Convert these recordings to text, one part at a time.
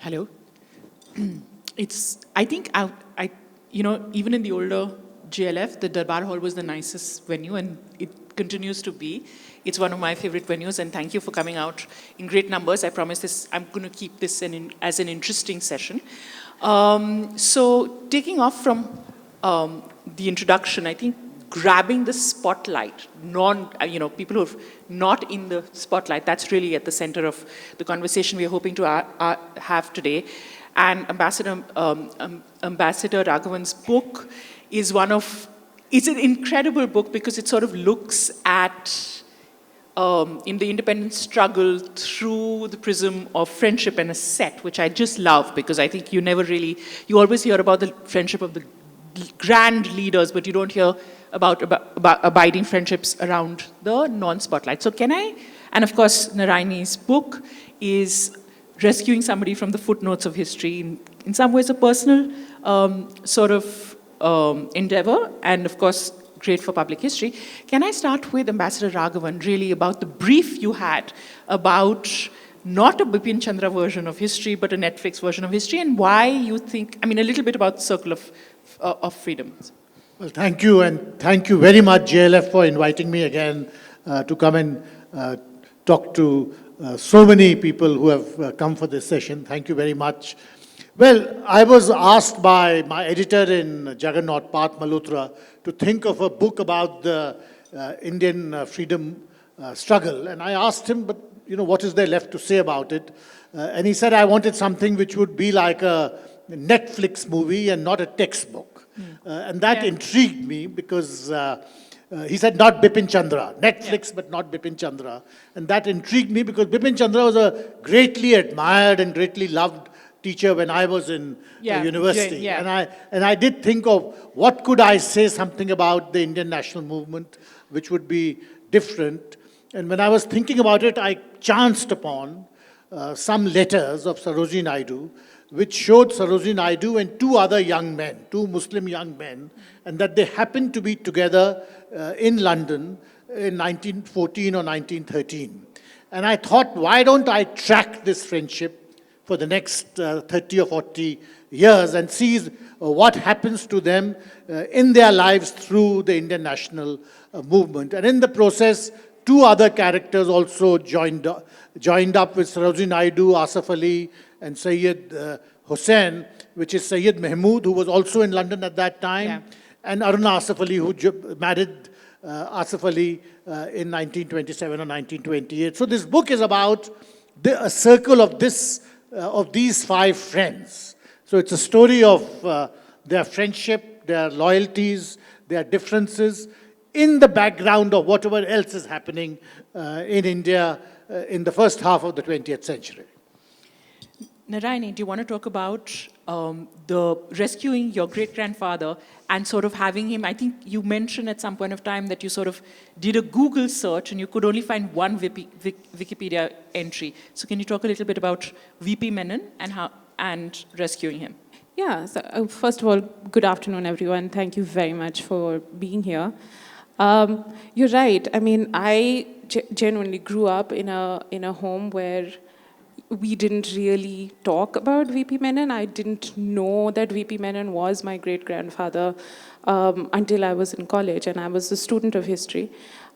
Hello. I think, even in the older GLF, the Darbar Hall was the nicest venue, and it continues to be. It's one of my favorite venues, and thank you for coming out in great numbers. I promise this, I'm going to keep this as an interesting session. So taking off from the introduction, I think grabbing the spotlight, people who are not in the spotlight, that's really at the center of the conversation we're hoping to have today. And Ambassador Raghavan's book is it's an incredible book because it sort of looks at in the independence struggle through the prism of friendship and a set, which I just love because I think you always hear about the friendship of the grand leaders, but you don't hear about abiding friendships around the non-spotlight. So and of course Narayani's book is rescuing somebody from the footnotes of history, in some ways a personal endeavor, and of course great for public history. Can I start with Ambassador Raghavan, really about the brief you had about not a Bipin Chandra version of history, but a Netflix version of history, and why you think, a little bit about Circle of Freedom. Well, thank you, and thank you very much, JLF, for inviting me again to come and talk to so many people who have come for this session. Thank you very much. Well, I was asked by my editor in Jagannath, Parth Malhotra, to think of a book about the Indian freedom struggle. And I asked him, but what is there left to say about it? And he said, I wanted something which would be like a Netflix movie and not a textbook. And that intrigued me because he said not Bipin Chandra, Netflix, but not Bipin Chandra. And that intrigued me because Bipin Chandra was a greatly admired and greatly loved teacher when I was in university. Yeah. And I did think of what could I say something about the Indian national movement which would be different. And when I was thinking about it, I chanced upon some letters of Sarojini Naidu, which showed Sarojini Naidu and two other young men, two Muslim young men, and that they happened to be together in London in 1914 or 1913. And I thought, why don't I track this friendship for the next 30 or 40 years and see what happens to them in their lives through the Indian national movement. And in the process, two other characters also joined up with Sarojini Naidu, Asif Ali, and Sayyid Hussain, which is Sayyid Mahmood, who was also in London at that time, and Aruna Asif Ali, who married Asif Ali in 1927 or 1928. So this book is about a circle of these five friends. So it's a story of their friendship, their loyalties, their differences, in the background of whatever else is happening in India in the first half of the 20th century. Narayani, do you want to talk about the rescuing your great-grandfather and sort of having him, I think you mentioned at some point of time that you sort of did a Google search and you could only find one Wikipedia entry. So can you talk a little bit about V.P. Menon and rescuing him? Yeah, so first of all, good afternoon, everyone. Thank you very much for being here. You're right. I genuinely grew up in a home where we didn't really talk about V.P. Menon. I didn't know that V.P. Menon was my great-grandfather until I was in college, and I was a student of history.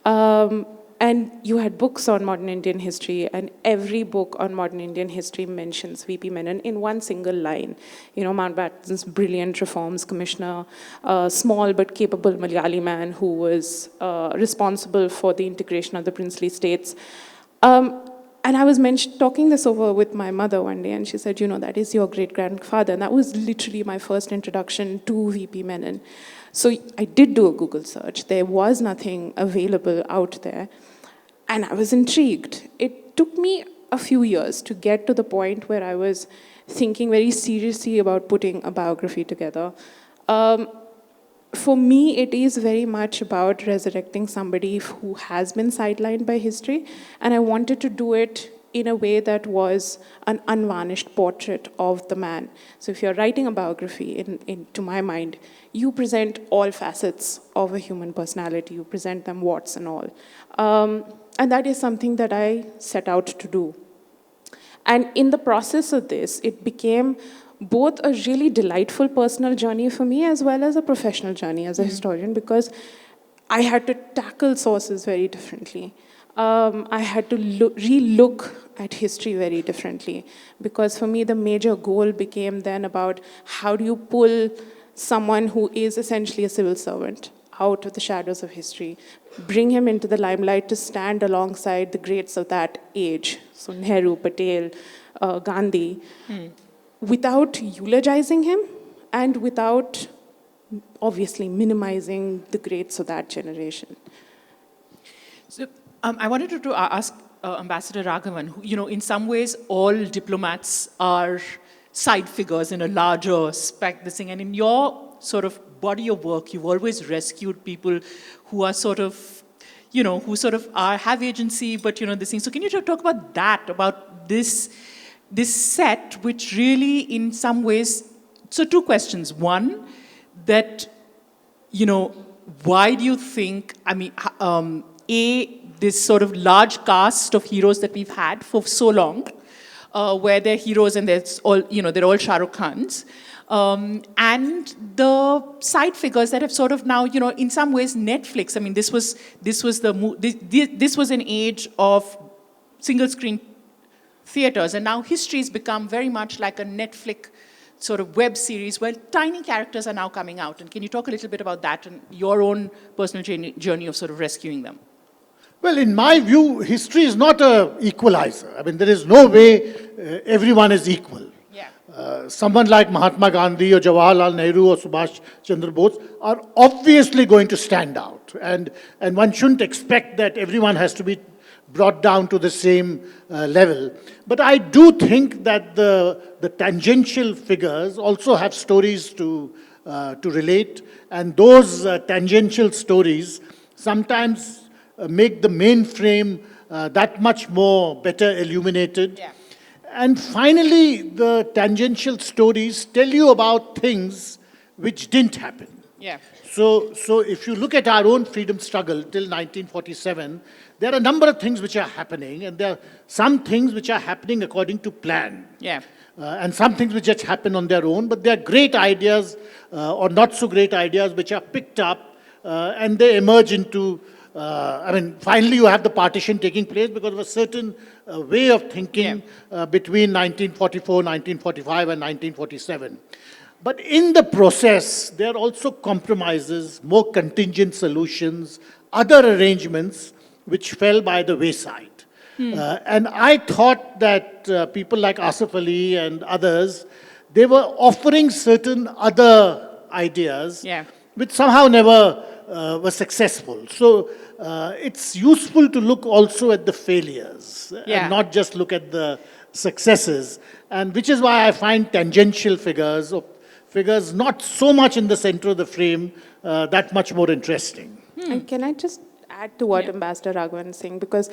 And you had books on modern Indian history, and every book on modern Indian history mentions V.P. Menon in one single line. Mountbatten's brilliant reforms commissioner, a small but capable Malayali man who was responsible for the integration of the princely states. And I was talking this over with my mother one day, and she said, that is your great-grandfather. And that was literally my first introduction to V.P. Menon. So I did do a Google search. There was nothing available out there. And I was intrigued. It took me a few years to get to the point where I was thinking very seriously about putting a biography together. For me, it is very much about resurrecting somebody who has been sidelined by history, and I wanted to do it in a way that was an unvarnished portrait of the man. So if you're writing a biography, to my mind, you present all facets of a human personality. You present them warts and all. And that is something that I set out to do. And in the process of this, it became both a really delightful personal journey for me as well as a professional journey as a historian, because I had to tackle sources very differently. I had to re-look at history very differently, because for me the major goal became then about how do you pull someone who is essentially a civil servant out of the shadows of history, bring him into the limelight to stand alongside the greats of that age, so Nehru, Patel, Gandhi, without eulogizing him and without obviously minimizing the greats of that generation. So I wanted to ask Ambassador Raghavan, who, in some ways all diplomats are side figures in a larger this thing, and in your sort of body of work, you've always rescued people who are sort of, have agency, but, this thing. So can you talk about that, about this set, which really in some ways, so two questions. One, that, why do you think, this sort of large cast of heroes that we've had for so long, where they're heroes and they're all Shah Rukh Khans, and the side figures that have sort of now, in some ways, Netflix. This was an age of single screen theaters, and now history has become very much like a Netflix sort of web series where tiny characters are now coming out. And can you talk a little bit about that and your own personal journey of sort of rescuing them? Well, in my view, history is not an equalizer. There is no way everyone is equal. Someone like Mahatma Gandhi or Jawaharlal Nehru or Subhash Chandra Bose are obviously going to stand out. And one shouldn't expect that everyone has to be brought down to the same level. But I do think that the tangential figures also have stories to relate. And those tangential stories sometimes make the main frame that much more better illuminated. Yeah. And finally, the tangential stories tell you about things which didn't happen. Yeah. So if you look at our own freedom struggle till 1947, there are a number of things which are happening, and there are some things which are happening according to plan. Yeah. And some things which just happen on their own, but they are great ideas or not so great ideas which are picked up and they emerge into finally you have the partition taking place because of a certain way of thinking between 1944, 1945 and 1947. But in the process, there are also compromises, more contingent solutions, other arrangements which fell by the wayside. And I thought that people like Asif Ali and others, they were offering certain other ideas which somehow never were successful. So it's useful to look also at the failures and not just look at the successes. And which is why I find tangential figures, or figures not so much in the center of the frame, that much more interesting. And can I just add to what Ambassador Raghavan is saying? Because,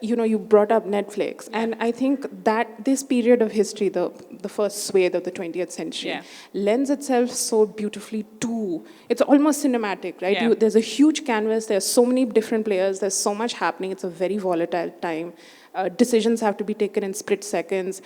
you brought up Netflix. And I think that this period of history, the first swathe of the 20th century, lends itself so beautifully to, it's almost cinematic, right? There's a huge canvas, there's so many different players, there's so much happening, it's a very volatile time. Decisions have to be taken in split seconds.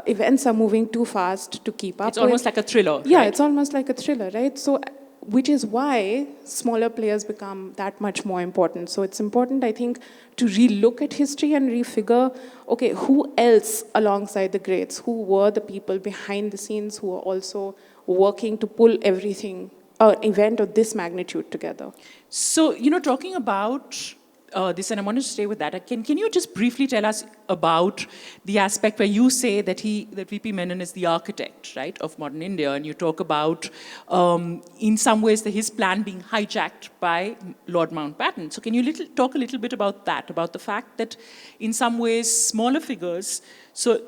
Events are moving too fast to keep up. It's almost like a thriller. Yeah, right? It's almost like a thriller, right? So, which is why smaller players become that much more important. So it's important, I think, to re-look at history and refigure, okay, who else alongside the greats, who were the people behind the scenes who were also working to pull everything, event of this magnitude together. So, talking about this, and I want to stay with that. Can you just briefly tell us about the aspect where you say that V.P. Menon is the architect, right, of modern India, and you talk about, in some ways, his plan being hijacked by Lord Mountbatten. So can you talk a little bit about that, about the fact that, in some ways, smaller figures, so,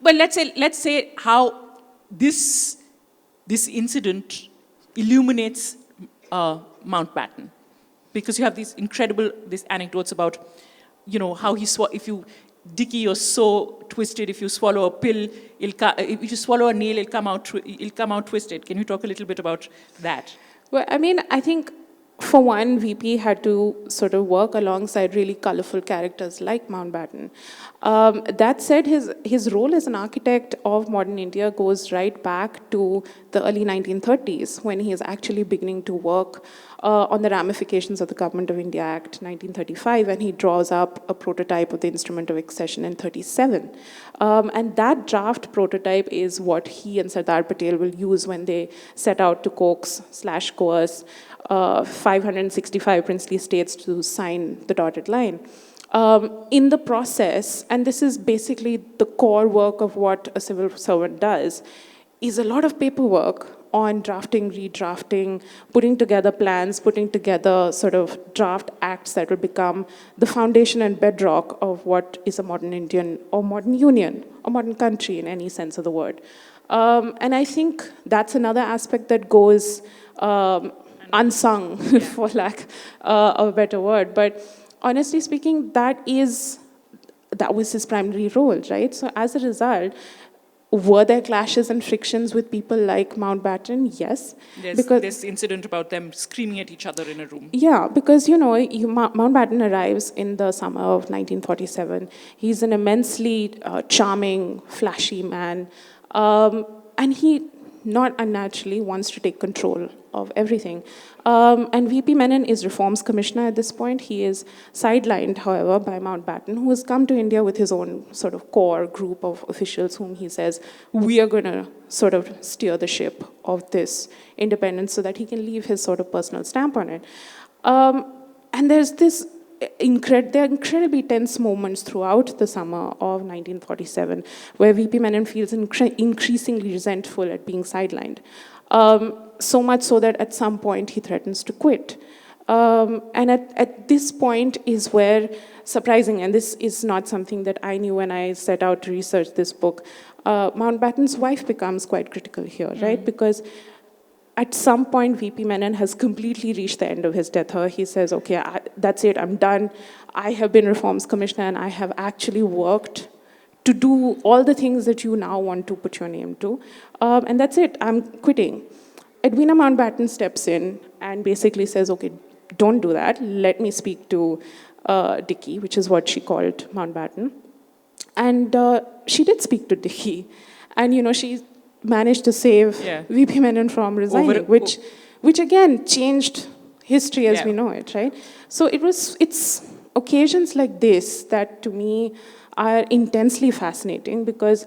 well, let's say how this incident illuminates Mountbatten. Because you have these anecdotes about, how Dickie, you're so twisted. If you swallow a pill, if you swallow a nail, it'll come out twisted. Can you talk a little bit about that? Well, I think for one, VP had to sort of work alongside really colorful characters like Mountbatten. That said, his role as an architect of modern India goes right back to the early 1930s, when he is actually beginning to work on the ramifications of the Government of India Act 1935, and he draws up a prototype of the Instrument of Accession in 37. And that draft prototype is what he and Sardar Patel will use when they set out to coax/coerce 565 princely states to sign the dotted line. In the process, and this is basically the core work of what a civil servant does, is a lot of paperwork on drafting, redrafting, putting together plans, putting together sort of draft acts that will become the foundation and bedrock of what is a modern Indian or modern union or modern country in any sense of the word. And I think that's another aspect that goes unsung, for lack of a better word. But honestly speaking, that was his primary role, right? So as a result, were there clashes and frictions with people like Mountbatten? Yes. There's this incident about them screaming at each other in a room. Yeah, because, Mountbatten arrives in the summer of 1947. He's an immensely charming, flashy man. And he, not unnaturally, wants to take control of everything. And VP Menon is Reforms Commissioner at this point. He is sidelined, however, by Mountbatten, who has come to India with his own sort of core group of officials whom he says, we are going to sort of steer the ship of this independence so that he can leave his sort of personal stamp on it. And there's this there are incredibly tense moments throughout the summer of 1947 where VP Menon feels increasingly resentful at being sidelined. So much so that at some point he threatens to quit. And at this point is where, surprising, and this is not something that I knew when I set out to research this book, Mountbatten's wife becomes quite critical here, right? Because at some point, VP Menon has completely reached the end of his tether. He says, okay, that's it, I'm done. I have been Reforms Commissioner and I have actually worked to do all the things that you now want to put your name to. And that's it, I'm quitting. Edwina Mountbatten steps in and basically says, okay, don't do that. Let me speak to Dickie, which is what she called Mountbatten. And she did speak to Dickie. And, she managed to save VP Menon from resigning, which again changed history as we know it, right? So it's occasions like this that to me are intensely fascinating, because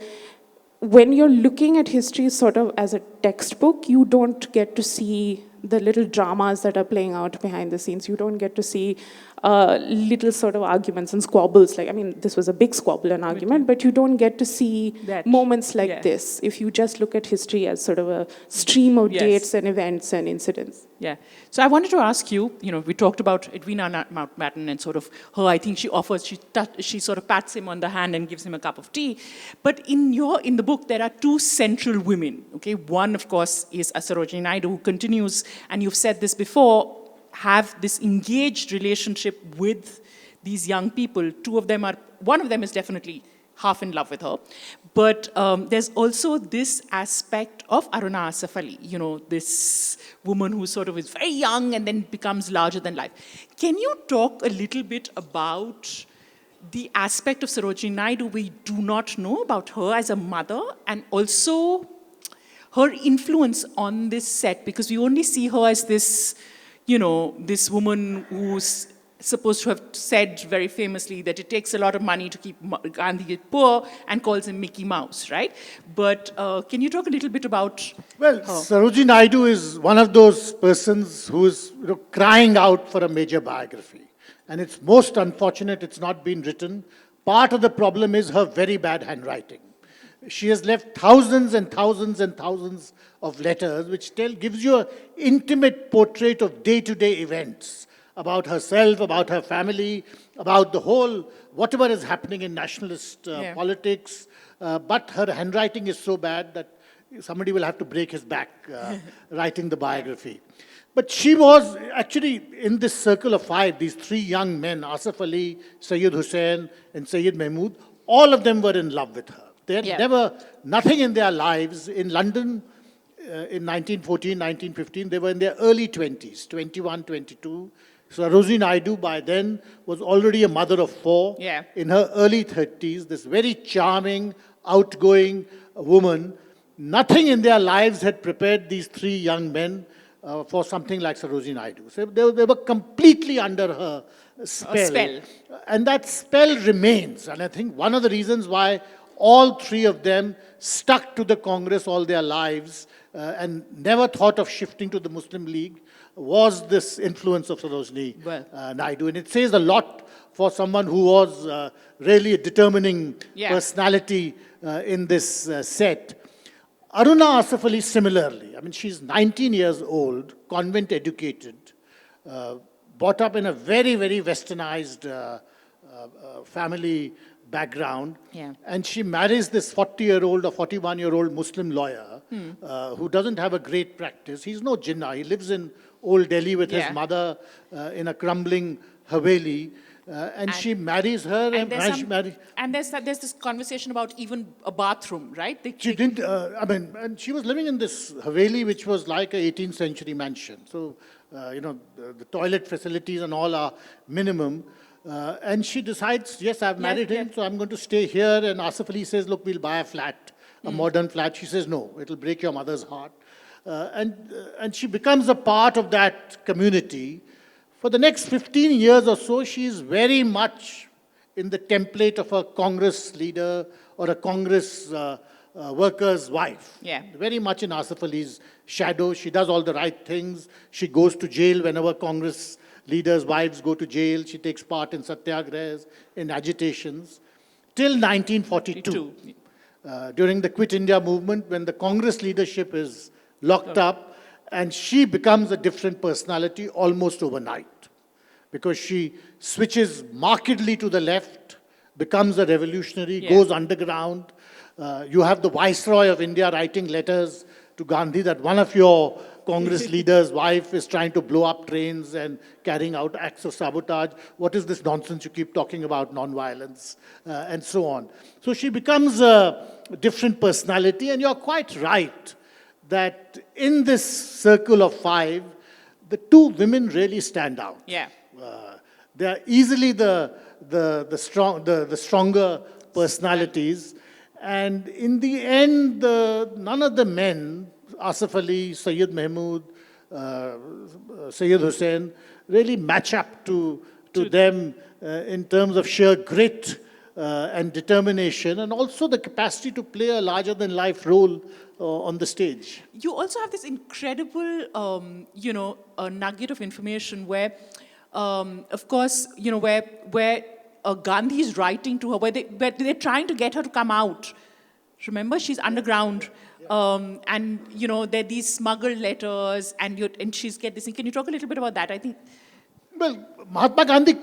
when you're looking at history sort of as a textbook, you don't get to see the little dramas that are playing out behind the scenes. You don't get to see little sort of arguments and squabbles. This was a big squabble and argument, but you don't get to see moments like this if you just look at history as sort of a stream of dates and events and incidents. Yeah. So I wanted to ask you, we talked about Edwina Mountbatten and sort of her, I think she sort of pats him on the hand and gives him a cup of tea. But in the book, there are two central women, okay? One, of course, is Sarojini Naidu, who continues, and you've said this before, have this engaged relationship with these young people. One of them is definitely half in love with her. But there's also this aspect of Aruna Asaf Ali, this woman who sort of is very young and then becomes larger than life. Can you talk a little bit about the aspect of Sarojini Naidu we do not know about her as a mother, and also her influence on this set? Because we only see her as this, this woman who's supposed to have said very famously that it takes a lot of money to keep Gandhi poor, and calls him Mickey Mouse, right? But can you talk a little bit about Well, her? Sarojini Naidu is one of those persons who is crying out for a major biography. And it's most unfortunate it's not been written. Part of the problem is her very bad handwriting. She has left thousands and thousands and thousands of letters, which gives you an intimate portrait of day-to-day events about herself, about her family, about the whole, whatever is happening in nationalist politics. But her handwriting is so bad that somebody will have to break his back writing the biography. But she was actually in this circle of five, these three young men, Asaf Ali, Sayyid Hussain, and Sayyid Mahmood, all of them were in love with her. They had never, nothing in their lives in London. in 1914, 1915, they were in their early 20s, 21, 22. Sarojini Naidu by then was already a mother of four. Yeah. In her early 30s, this very charming, outgoing woman. Nothing in their lives had prepared these three young men for something like Sarojini Naidu. So they were completely under her spell. And that spell remains. And I think one of the reasons why all three of them stuck to the Congress all their lives and never thought of shifting to the Muslim League was this influence of Sarojini Naidu. And it says a lot for someone who was really a determining personality in this set. Aruna Asif Ali similarly. I mean, she's 19 years old, convent educated, brought up in a very, very westernized family background. Yeah. And she marries this 40-year-old or 41-year-old Muslim lawyer who doesn't have a great practice. He's no Jinnah. He lives in Old Delhi with his mother in a crumbling Haveli. And she marries her. And there's this conversation about even a bathroom, right? She didn't, and she was living in this Haveli, which was like a 18th century mansion. So, the toilet facilities and all are minimum. And she decides, yes, I've married him, so I'm going to stay here. And Asif Ali says, look, we'll buy a flat, a modern flat. She says, no, it'll break your mother's heart. And she becomes a part of that community. For the next 15 years or so, she is very much in the template of a Congress leader or a Congress worker's wife. Yeah. Very much in Asif Ali's shadow. She does all the right things. She goes to jail whenever Congress leaders' wives go to jail. She takes part in satyagrahas, in agitations, till 1942. During the Quit India movement, when the Congress leadership is locked up, and she becomes a different personality almost overnight, because she switches markedly to the left, becomes a revolutionary, goes underground. You have the Viceroy of India writing letters to Gandhi that one of your Congress leader's wife is trying to blow up trains and carrying out acts of sabotage. What is this nonsense you keep talking about, non-violence, and so on. So she becomes a different personality, and you're quite right that in this circle of five, the two women really stand out. Yeah. They are easily the stronger personalities. And in the end, none of the men, Asif Ali, Sayyid Mahmood, Sayyid Hussain, really match up to them in terms of sheer grit and determination, and also the capacity to play a larger-than-life role on the stage. You also have this incredible, nugget of information where, of course, where Gandhi is writing to her, where they're trying to get her to come out. Remember, she's underground, and there are these smuggled letters, and she's get this. Can you talk a little bit about that? I think. Well, Mahatma Gandhi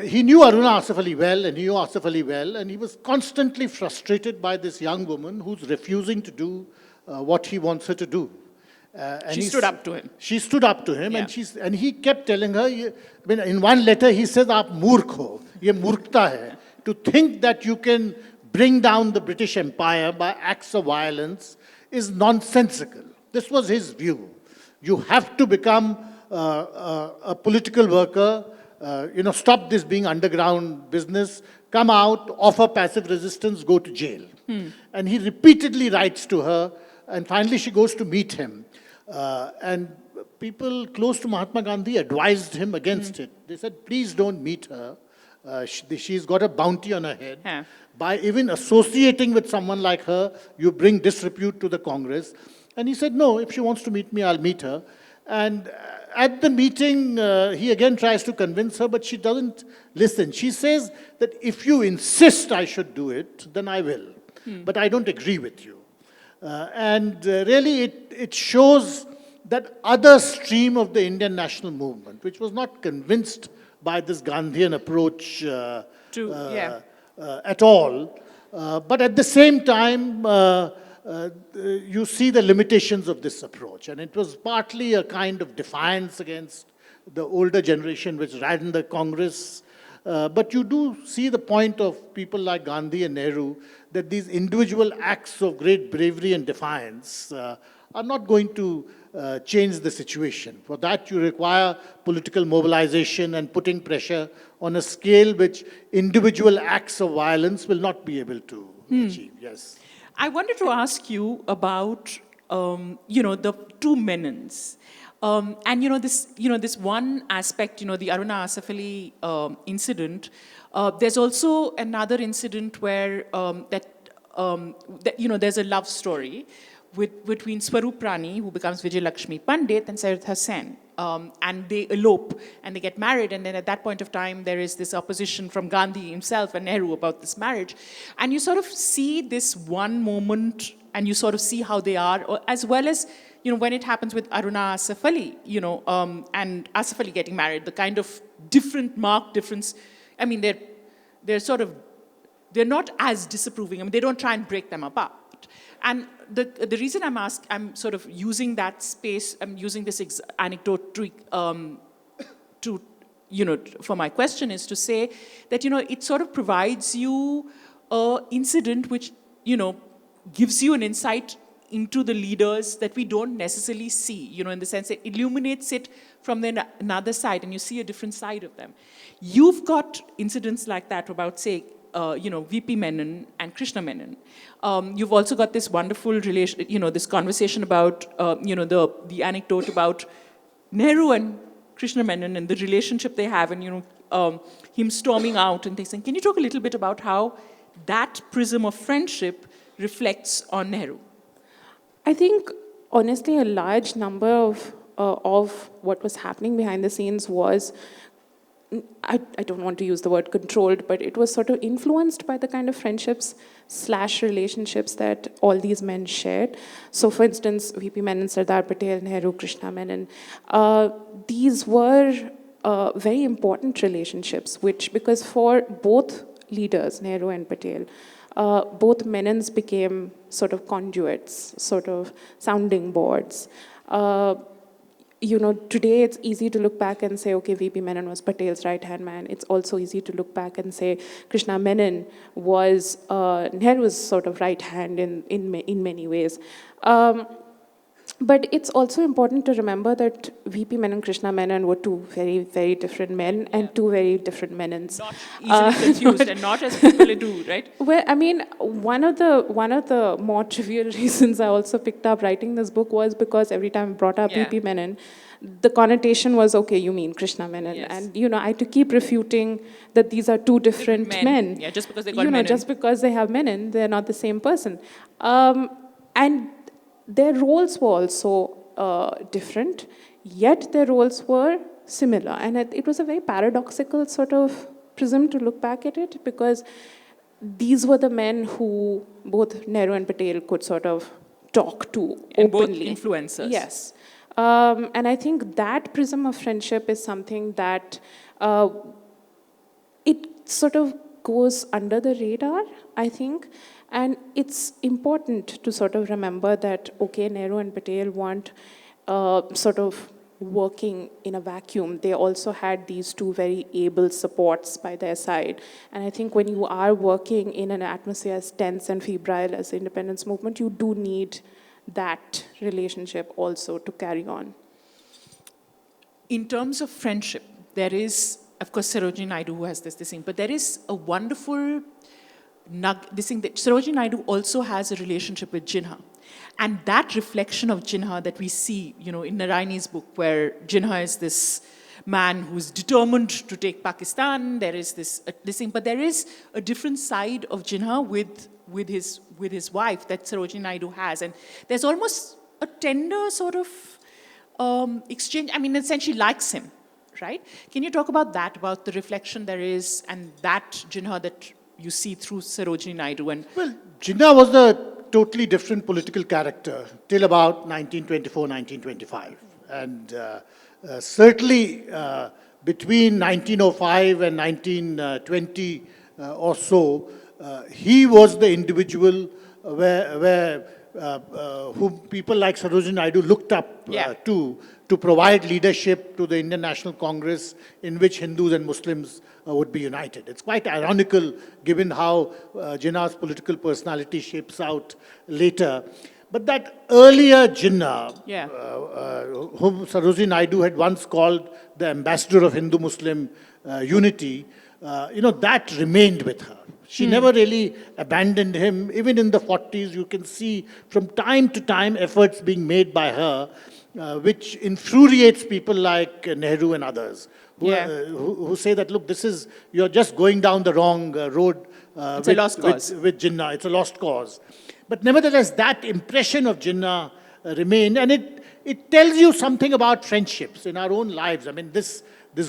he knew Aruna Asif Ali well, and he knew Asif Ali well, and he was constantly frustrated by this young woman who's refusing to do what he wants her to do. She stood up to him. She stood up to him, and he kept telling her, in one letter he says, "Aap murkh ho, ye murkhta hai." To think that you can bring down the British Empire by acts of violence is nonsensical. This was his view. You have to become a political worker, stop this being underground business, come out, offer passive resistance, go to jail. And he repeatedly writes to her, and finally she goes to meet him. And people close to Mahatma Gandhi advised him against it. They said, please don't meet her. She's got a bounty on her head. Yeah. By even associating with someone like her, you bring disrepute to the Congress. And he said, no, if she wants to meet me, I'll meet her. And at the meeting, he again tries to convince her, but she doesn't listen. She says that if you insist I should do it, then I will. But I don't agree with you. Really, it shows that other stream of the Indian national movement, which was not convinced by this Gandhian approach at all. But at the same time, you see the limitations of this approach. And it was partly a kind of defiance against the older generation which ran the Congress. But you do see the point of people like Gandhi and Nehru, that these individual acts of great bravery and defiance are not going to change the situation. For that, you require political mobilization and putting pressure on a scale which individual acts of violence will not be able to achieve. Yes. I wanted to ask you about, the two Menons. And this one aspect, the Aruna Asaf Ali incident. There's also another incident where there's a love story between Swarup Rani, who becomes Vijay Lakshmi Pandit, and Syed Hussain. And they elope and they get married. And then at that point of time, there is this opposition from Gandhi himself and Nehru about this marriage. And you sort of see this one moment and you sort of see how they are, as well as, when it happens with Aruna Asaf Ali, and Asaf Ali getting married, the kind of marked difference. I mean, they're not as disapproving. I mean, they don't try and break them apart. And the reason I'm sort of using that space, I'm using this anecdote to for my question, is to say that, it sort of provides you an incident which, gives you an insight into the leaders that we don't necessarily see, in the sense it illuminates it from another side, and you see a different side of them. You've got incidents like that about, say, V.P. Menon and Krishna Menon. You've also got this wonderful relation, this conversation about, the anecdote about Nehru and Krishna Menon and the relationship they have, and, him storming out and things. And can you talk a little bit about how that prism of friendship reflects on Nehru? I think, honestly, a large number of what was happening behind the scenes was, I don't want to use the word controlled, but it was sort of influenced by the kind of friendships/relationships that all these men shared. So, for instance, V.P. Menon, Sardar Patel, Nehru, Krishna Menon, these were very important relationships, because for both leaders, Nehru and Patel, both Menons became sort of conduits, sort of sounding boards. Today it's easy to look back and say, okay, V.P. Menon was Patel's right-hand man. It's also easy to look back and say Krishna Menon was Nehru's sort of right hand in many ways. But it's also important to remember that V.P. Menon and Krishna Menon were two very, very different men and two very different Menons. Not easily confused and not as people do, right? Well, I mean, one of the more trivial reasons I also picked up writing this book was because every time I brought up V.P. Menon, the connotation was, okay, you mean Krishna Menon. Yes. And, I had to keep refuting that these are two different men. Yeah, just because they got Menon. Just because they have Menon, they're not the same person. And their roles were also different, yet their roles were similar. And it was a very paradoxical sort of prism to look back at it, because these were the men who both Nehru and Patel could sort of talk to and openly. Both influencers. Yes. And I think that prism of friendship is something that it sort of goes under the radar, I think. And it's important to sort of remember that, okay, Nehru and Patel weren't sort of working in a vacuum. They also had these two very able supports by their side. And I think when you are working in an atmosphere as tense and febrile as the independence movement, you do need that relationship also to carry on. In terms of friendship, there is, of course, Sarojini Naidu who has this thing, but there is a wonderful this thing that Sarojini Naidu also has a relationship with Jinha. And that reflection of Jinha that we see, in Narayani's book, where Jinha is this man who's determined to take Pakistan, there is this thing, but there is a different side of Jinha with his wife that Sarojini Naidu has. And there's almost a tender sort of exchange. I mean, essentially likes him, right? Can you talk about that, about the reflection there is and that Jinha that you see through Sarojini Naidu? Well, Jinnah was a totally different political character till about 1924, 1925. And certainly between 1905 and 1920 or so, he was the individual whom people like Sarojini Naidu looked up to provide leadership to the Indian National Congress, in which Hindus and Muslims would be united. It's quite ironical given how Jinnah's political personality shapes out later. But that earlier Jinnah, Yeah. whom Sarojini Naidu had once called the ambassador of Hindu-Muslim unity, that remained with her. She never really abandoned him. Even in the 40s, you can see from time to time efforts being made by her, which infuriates people like Nehru and others, who say that, look, you're just going down the wrong road It's a lost cause. with Jinnah. It's a lost cause. But nevertheless, that impression of Jinnah remained, and it tells you something about friendships in our own lives. I mean, this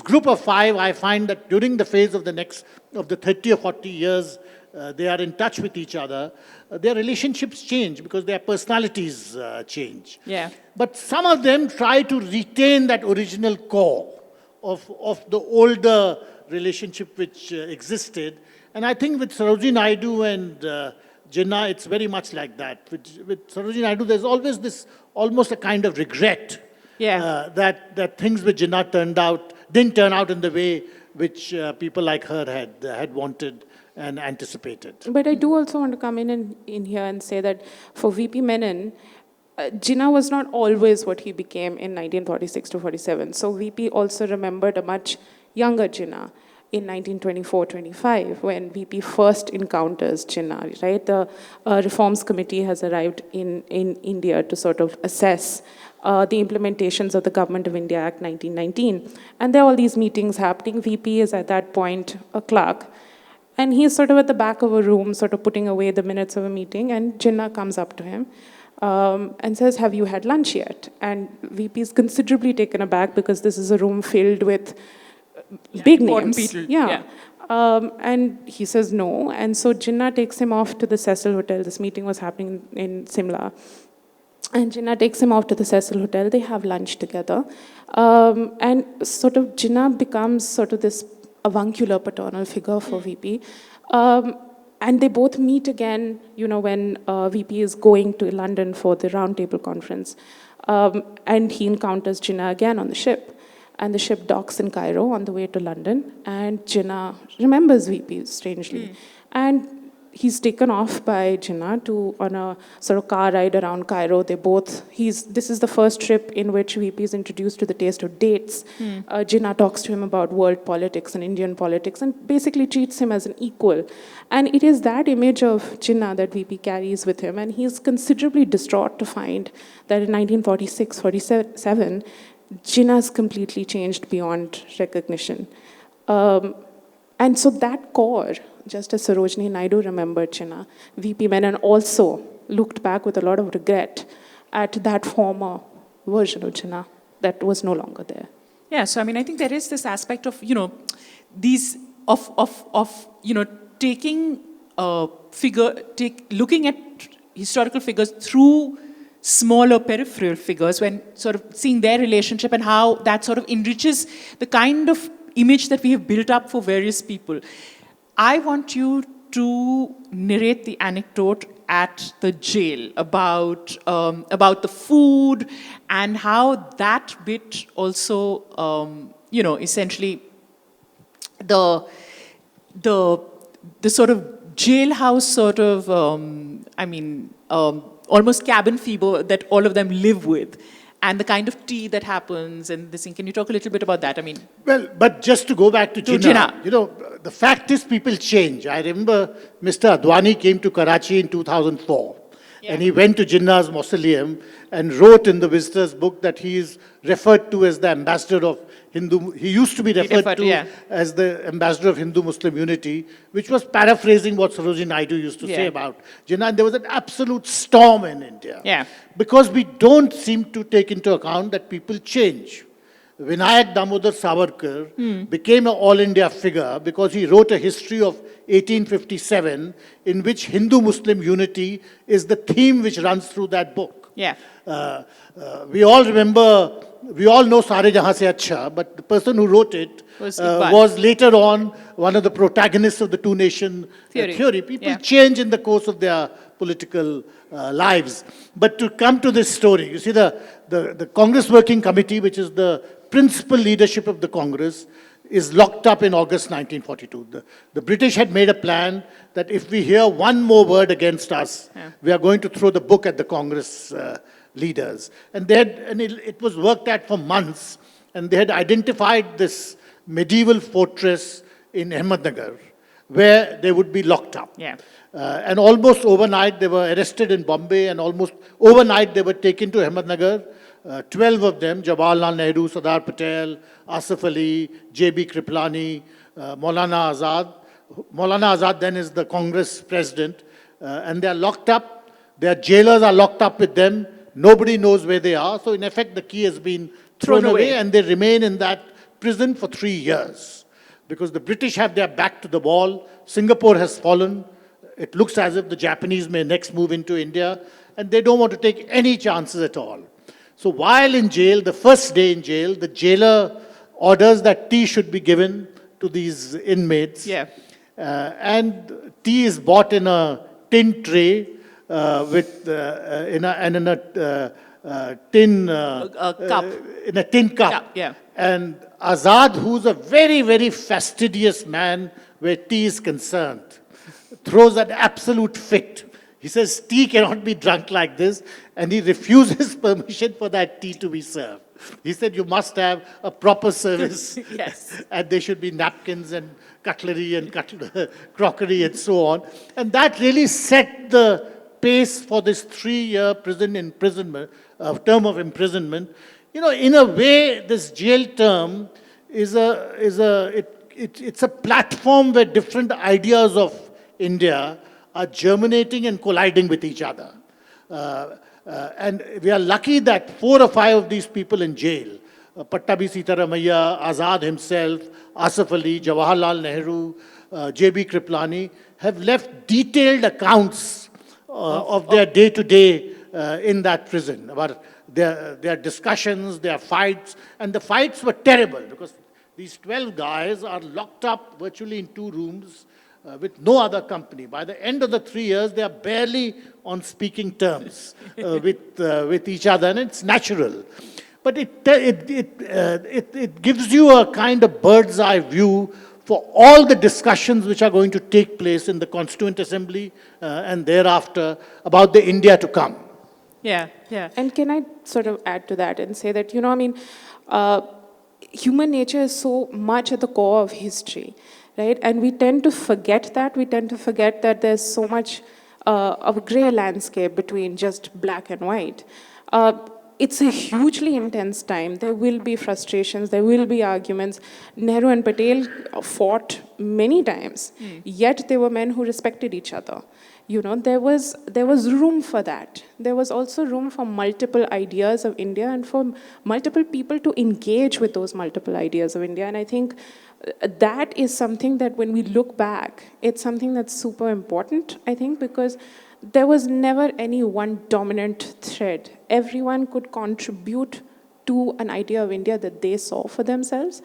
group of five, I find that during the phase of the 30 or 40 years, they are in touch with each other. Their relationships change because their personalities change. Yeah. But some of them try to retain that original core of the older relationship which existed. And I think with Sarojini Naidu and Jinnah, it's very much like that. With Sarojini Naidu, there's always this almost a kind of regret that things with Jinnah didn't turn out in the way which people like her had wanted and anticipated. But I do also want to come in here and say that for V.P. Menon, Jinnah was not always what he became in 1946 to 47. So V.P. also remembered a much younger Jinnah in 1924-25 when V.P. first encounters Jinnah, right? The Reforms Committee has arrived in India to sort of assess the implementations of the Government of India Act 1919. And there are all these meetings happening. V.P. is at that point a clerk. And he's sort of at the back of a room, sort of putting away the minutes of a meeting, and Jinnah comes up to him and says, "Have you had lunch yet?" And VP is considerably taken aback because this is a room filled with big names. People. Yeah. And he says no. And so Jinnah takes him off to the Cecil Hotel. This meeting was happening in Simla. And Jinnah takes him off to the Cecil Hotel. They have lunch together. And sort of Jinnah becomes sort of this avuncular paternal figure for VP. And they both meet again, when VP is going to London for the roundtable conference. And he encounters Jinnah again on the ship. And the ship docks in Cairo on the way to London. And Jinnah remembers VP, strangely. And he's taken off by Jinnah on a sort of car ride around Cairo. This is the first trip in which VP is introduced to the taste of dates. Jinnah talks to him about world politics and Indian politics and basically treats him as an equal. And it is that image of Jinnah that VP carries with him. And he's considerably distraught to find that in 1946-47, Jinnah's completely changed beyond recognition. And so that core, just as Sarojini Naidu remembered Jinnah, V.P. Menon also looked back with a lot of regret at that former version of Jinnah that was no longer there. Yeah, so I think there is this aspect of, taking looking at historical figures through smaller peripheral figures, when sort of seeing their relationship and how that sort of enriches the kind of image that we have built up for various people. I want you to narrate the anecdote at the jail about the food and how that bit also, essentially the sort of jailhouse sort of, almost cabin fever that all of them live with, and the kind of tea that happens and this thing. Can you talk a little bit about that? Well, but just to go back to Jinnah, the fact is people change. I remember Mr. Advani came to Karachi in 2004, and he went to Jinnah's mausoleum and wrote in the visitor's book that he is referred to as the ambassador of Hindu. He used to be referred to as the ambassador of Hindu-Muslim unity, which was paraphrasing what Sarojini Naidu used to say about Jinnah. And there was an absolute storm in India, because we don't seem to take into account that people change. Vinayak Damodar Savarkar became an all-India figure because he wrote a history of 1857 in which Hindu-Muslim unity is the theme which runs through that book. We all know Sare Jahan Se Acha, but the person who wrote it was later on one of the protagonists of the two-nation theory. People change in the course of their political lives. But to come to this story, you see the Congress Working Committee, which is the principal leadership of the Congress, is locked up in August 1942. The British had made a plan that if we hear one more word against us, we are going to throw the book at the Congress leaders. And it was worked at for months, and they had identified this medieval fortress in Ahmednagar, where they would be locked up. Yeah. And almost overnight, they were arrested in Bombay, and almost overnight, they were taken to Ahmednagar. 12 of them, Jawaharlal Nehru, Sardar Patel, Asif Ali, J.B. Kriplani, Maulana Azad. Maulana Azad then is the Congress president, and they are locked up. Their jailers are locked up with them. Nobody knows where they are. So in effect, the key has been thrown away, and they remain in that prison for 3 years. Because the British have their back to the wall. Singapore has fallen. It looks as if the Japanese may next move into India, and they don't want to take any chances at all. So while in jail, the first day in jail, the jailer orders that tea should be given to these inmates. Yeah. And tea is bought in a tin tray in a tin cup. Yeah. And Azad, who's a very, very fastidious man where tea is concerned, throws an absolute fit. He says, tea cannot be drunk like this, and he refuses permission for that tea to be served. He said, you must have a proper service. Yes. And there should be napkins and cutlery and crockery and so on. And that really set the pace for this 3-year term of imprisonment. You know, in a way, this jail term it's a platform where different ideas of India are germinating and colliding with each other. And we are lucky that 4 or 5 of these people in jail, Pattabi Sitaramaiya, Azad himself, Asif Ali, Jawaharlal Nehru, J.B. Kriplani, have left detailed accounts of their day-to-day in that prison, about their discussions, their fights. And the fights were terrible because these 12 guys are locked up virtually in 2 rooms with no other company. By the end of the 3 years, they are barely on speaking terms with each other, and it's natural. But it gives you a kind of bird's eye view for all the discussions which are going to take place in the Constituent Assembly and thereafter about the India to come. Yeah, yeah. And can I sort of add to that and say that, human nature is so much at the core of history, right? And we tend to forget that. We tend to forget that there's so much of a gray landscape between just black and white. It's a hugely intense time. There will be frustrations. There will be arguments. Nehru and Patel fought many times, yet they were men who respected each other. There was room for that. There was also room for multiple ideas of India and for multiple people to engage with those multiple ideas of India. And I think that is something that when we look back, it's something that's super important, I think, because there was never any one dominant thread. Everyone could contribute to an idea of India that they saw for themselves.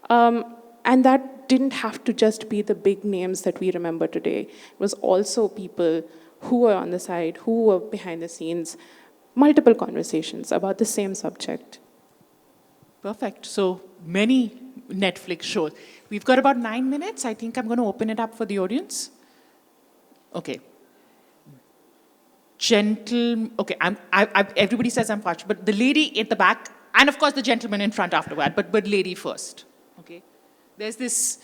And that didn't have to just be the big names that we remember today. It was also people who were on the side, who were behind the scenes, multiple conversations about the same subject. Perfect. So many Netflix shows. We've got about 9 minutes. I think I'm going to open it up for the audience. Okay. Okay, everybody says I'm fast, but the lady at the back, and of course the gentleman in front afterward, but lady first. Okay. There's this,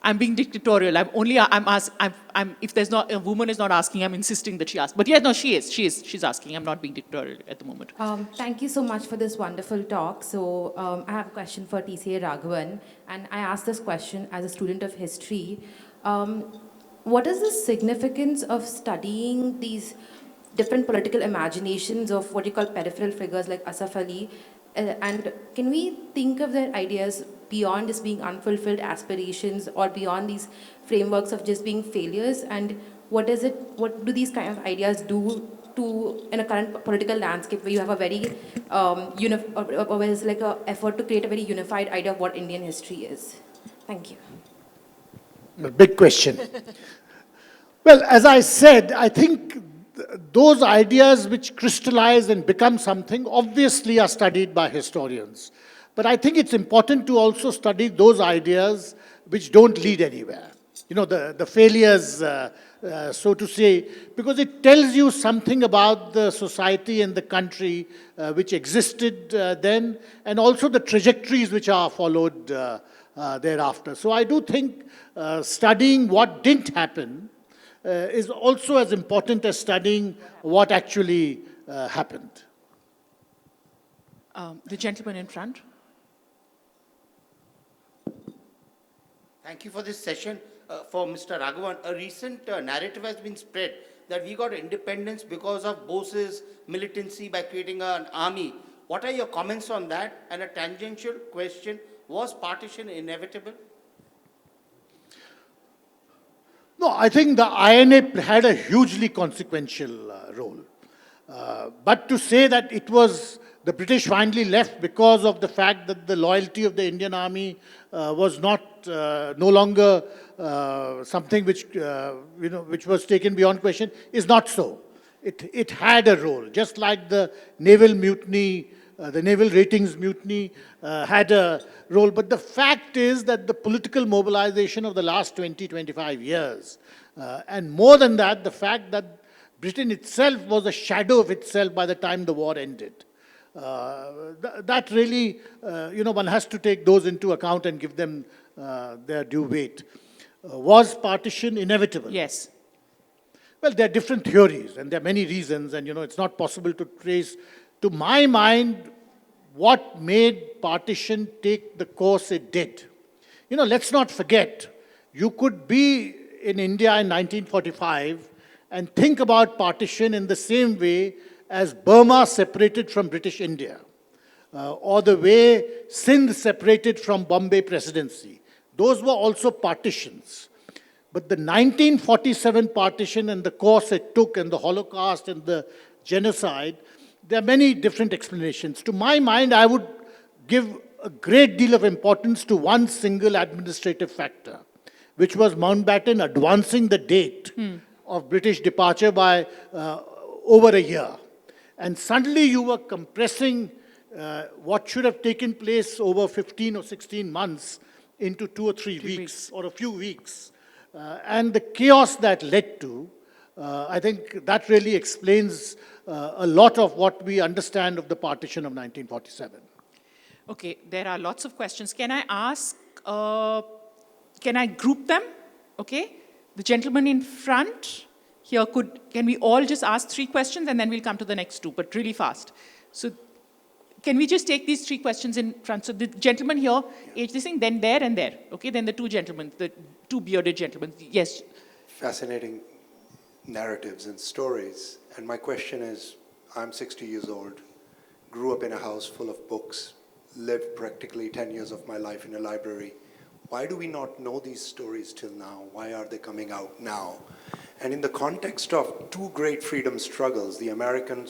I'm being dictatorial. If there's not, a woman is not asking, I'm insisting that she asks. But yeah, no, she's asking. I'm not being dictatorial at the moment. Thank you so much for this wonderful talk. So I have a question for T.C.A. Raghavan, and I asked this question as a student of history. What is the significance of studying these different political imaginations of what you call peripheral figures like Asif Ali? And can we think of their ideas beyond just being unfulfilled aspirations or beyond these frameworks of just being failures? And what do these kind of ideas do in a current political landscape where you have a very, where there's like an effort to create a very unified idea of what Indian history is? Thank you. A big question. Well, as I said, I think those ideas which crystallize and become something obviously are studied by historians. But I think it's important to also study those ideas which don't lead anywhere. You know, the failures, so to say, because it tells you something about the society and the country which existed then, and also the trajectories which are followed thereafter. So I do think studying what didn't happen is also as important as studying what actually happened. The gentleman in front. Thank you for this session. For Mr. Raghavan, a recent narrative has been spread that we got independence because of Bose's militancy by creating an army. What are your comments on that? And a tangential question, was partition inevitable? No, I think the INA had a hugely consequential role. But to say that it was the British finally left because of the fact that the loyalty of the Indian Army was no longer something which which was taken beyond question is not so. It had a role, just like the naval mutiny, the naval ratings mutiny had a role. But the fact is that the political mobilization of the last 20-25 years, and more than that, the fact that Britain itself was a shadow of itself by the time the war ended. That really, one has to take those into account and give them their due weight. Was partition inevitable? Yes. Well, there are different theories, and there are many reasons, and it's not possible to trace. To my mind, what made partition take the course it did. Let's not forget, you could be in India in 1945 and think about partition in the same way as Burma separated from British India, or the way Sindh separated from Bombay Presidency. Those were also partitions. But the 1947 partition and the course it took, and the Holocaust and the genocide, there are many different explanations. To my mind, I would give a great deal of importance to one single administrative factor, which was Mountbatten advancing the date of British departure by over a year. And suddenly you were compressing what should have taken place over 15 or 16 months into 2 or 3 weeks or a few weeks. And the chaos that led to, I think that really explains a lot of what we understand of the partition of 1947. Okay, there are lots of questions. Can I ask, can I group them? Okay, the gentleman in front here, can we all just ask 3 questions and then we'll come to the next 2, but really fast. So can we just take these 3 questions in front? So the gentleman here, age this thing, then there and there. Okay, then the 2 gentlemen, the 2 bearded gentlemen. Yes. Fascinating narratives and stories. And my question is, I'm 60 years old, grew up in a house full of books, lived practically 10 years of my life in a library. Why do we not know these stories till now? Why are they coming out now? And in the context of 2 great freedom struggles, the American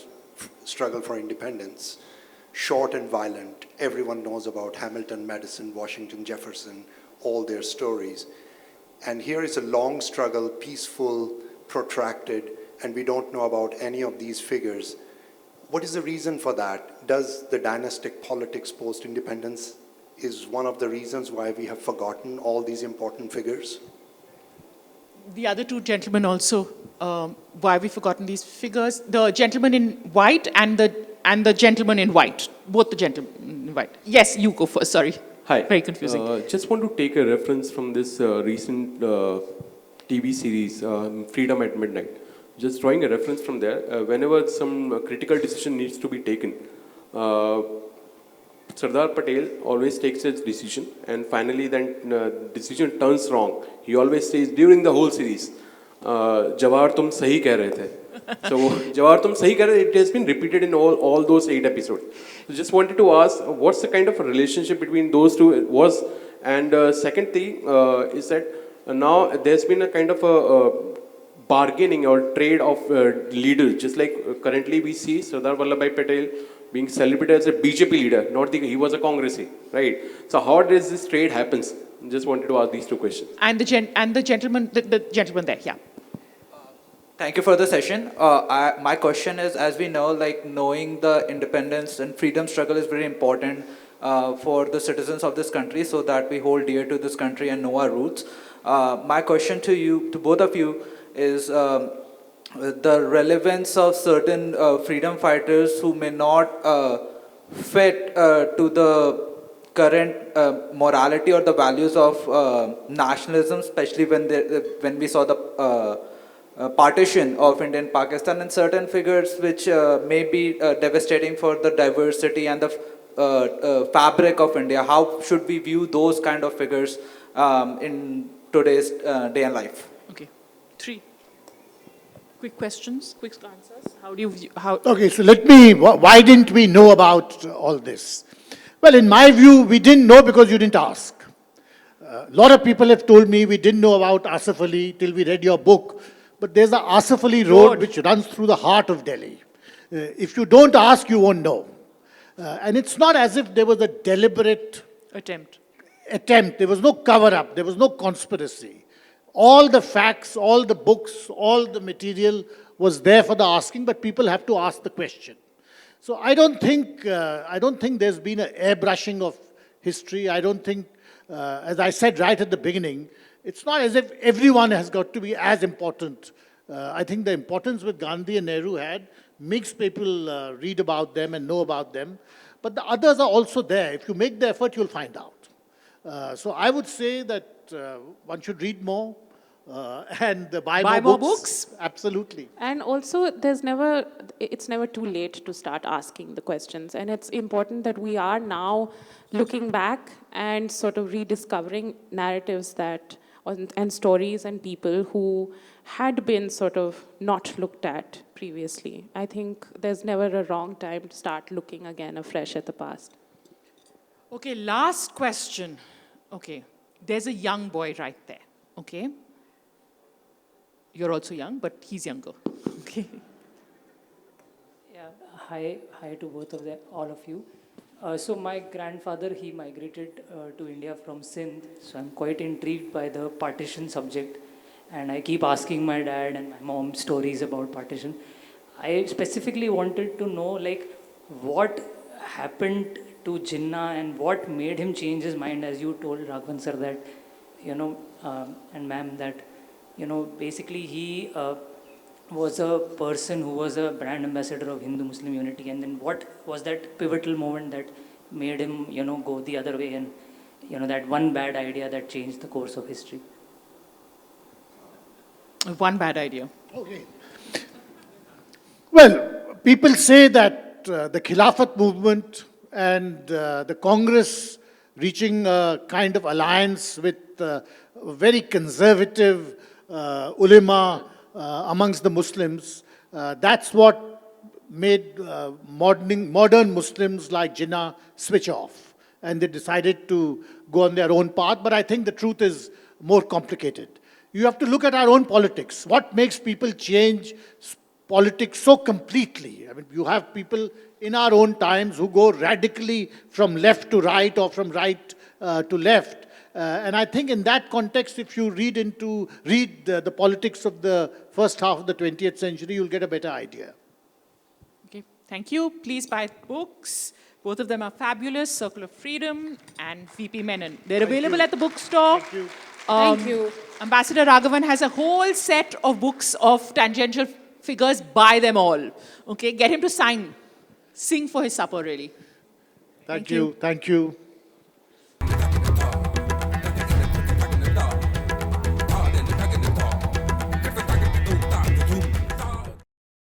struggle for independence, short and violent, everyone knows about Hamilton, Madison, Washington, Jefferson, all their stories. And here is a long struggle, peaceful, protracted, and we don't know about any of these figures. What is the reason for that? Does the dynastic politics post-independence is one of the reasons why we have forgotten all these important figures? The other 2 gentlemen also, why have we forgotten these figures? The gentleman in white and the gentleman in white, both the gentlemen in white. Yes, you go first, sorry. Hi. Very confusing. Just want to take a reference from this recent TV series, Freedom at Midnight. Just drawing a reference from there, whenever some critical decision needs to be taken, Sardar Patel always takes his decision, and finally then decision turns wrong. He always says during the whole series, Jawahar tum sahi keh rahe the. So Jawahar tum sahi keh rahe, it has been repeated in all those 8 episodes. So just wanted to ask, what's the kind of a relationship between those 2 was? And second thing is that now there's been a kind of a bargaining or trade of leaders, just like currently we see Sardar Vallabhbhai Patel being celebrated as a BJP leader, he was a Congressee, right? So how does this trade happens? Just wanted to ask these 2 questions. And the gentleman, the gentleman there, yeah. Thank you for the session. My question is, as we know, like knowing the independence and freedom struggle is very important. for the citizens of this country, so that we hold dear to this country and know our roots. My question to you, to both of you, is the relevance of certain freedom fighters who may not fit to the current morality or the values of nationalism, especially when we saw the partition of India and Pakistan, and certain figures which may be devastating for the diversity and the fabric of India. How should we view those kind of figures in today's day and life? Okay, 3 quick questions, quick answers. How do you view, how? Okay, so why didn't we know about all this? Well, in my view, we didn't know because you didn't ask. A lot of people have told me we didn't know about Asif Ali till we read your book. But there's the Asif Ali Road which runs through the heart of Delhi. If you don't ask, you won't know. And it's not as if there was a deliberate Attempt. There was no cover-up. There was no conspiracy. All the facts, all the books, all the material was there for the asking, but people have to ask the question. So I don't think there's been an airbrushing of history. I don't think, as I said right at the beginning, it's not as if everyone has got to be as important. I think the importance that Gandhi and Nehru had makes people read about them and know about them. But the others are also there. If you make the effort, you'll find out. So I would say that one should read more and buy more books. Absolutely. And also, it's never too late to start asking the questions. And it's important that we are now looking back and sort of rediscovering narratives and stories and people who had been sort of not looked at previously. I think there's never a wrong time to start looking again afresh at the past. Okay, last question. Okay, there's a young boy right there. Okay. You're also young, but he's younger. Okay. Yeah, hi to both of them, all of you. So my grandfather, he migrated to India from Sindh. So I'm quite intrigued by the partition subject. And I keep asking my dad and my mom stories about partition. I specifically wanted to know, like, what happened to Jinnah and what made him change his mind, as you told Raghavan sir that, and ma'am, that, basically he was a person who was a brand ambassador of Hindu-Muslim unity. And then what was that pivotal moment that made him, go the other way and, that one bad idea that changed the course of history? One bad idea. Okay. Well, people say that the Khilafat movement and the Congress reaching a kind of alliance with very conservative ulema amongst the Muslims, that's what made modern Muslims like Jinnah switch off. And they decided to go on their own path. But I think the truth is more complicated. You have to look at our own politics. What makes people change politics so completely? I mean, you have people in our own times who go radically from left to right or from right to left. And I think in that context, if you read the politics of the first half of the 20th century, you'll get a better idea. Okay, thank you. Please buy books. Both of them are fabulous, Circle of Freedom and V.P. Menon. They're available at the bookstore. Thank you. Thank you. Ambassador Raghavan has a whole set of books of tangential figures. Buy them all. Okay, get him to sing for his supper, really. Thank you. Thank you.